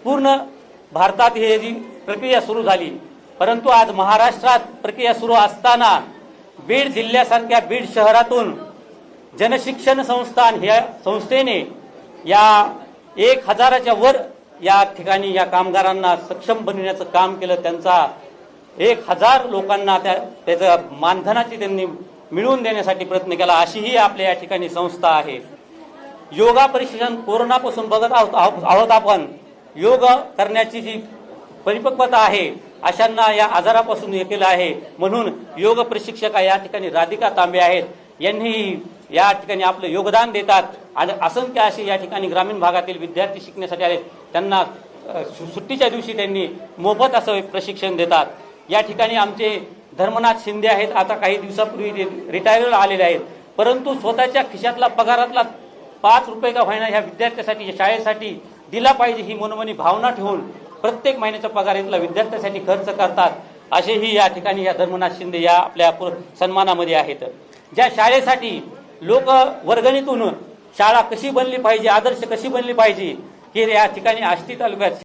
पूर्ण भारतात ही जी प्रक्रिया सुरू झाली, परंतु आज महाराष्ट्रात प्रक्रिया सुरू असताना बीड जिल्ह्यासारख्या बीड शहरातून जनशिक्षण संस्थान ह्या संस्थेने या 1000च्या वर या ठिकाणी या कामगारांना सक्षम बनविण्याचं काम केलं। त्यांचा 1000 लोकांना त्याचं मानधनाची त्यांनी मिळवून देण्यासाठी प्रयत्न केला। अशी ही आपल्या या ठिकाणी संस्था आहे। योगा प्रशिक्षण कोरोनापासून बघत आहोत आपण, योग करण्याची जी परिपक्वता आहे अशांना या आजारापासून हे केलं आहे। म्हणून योग प्रशिक्षक या ठिकाणी राधिका तांबे आहेत, यांनी या ठिकाणी आपलं योगदान देतात आणि असंख्य असे या ठिकाणी ग्रामीण भागातील विद्यार्थी शिकण्यासाठी आले, त्यांना सुट्टीच्या दिवशी त्यांनी मोफत असं प्रशिक्षण देतात। या ठिकाणी आमचे धर्मनाथ शिंदे आहेत, आता काही दिवसापूर्वी रिटायरला आलेले आहेत, परंतु स्वतःच्या खिशातला पगारातला 5 रुपये का होईना ह्या विद्यार्थ्यासाठी शाळेसाठी दिला पाहिजे ही मनोमनी भावना ठेवून प्रत्येक महिन्याचा पगार इथला विद्यार्थ्यासाठी खर्च करतात। असेही या ठिकाणी या धर्मनाथ शिंदे या आपल्या सन्मानामध्ये आहेत। ज्या शाळेसाठी लोक वर्गणीतून शाळा कशी बनली पाहिजे, आदर्श कशी बनली पाहिजे, हे या ठिकाणी आष्टी तालुक्यात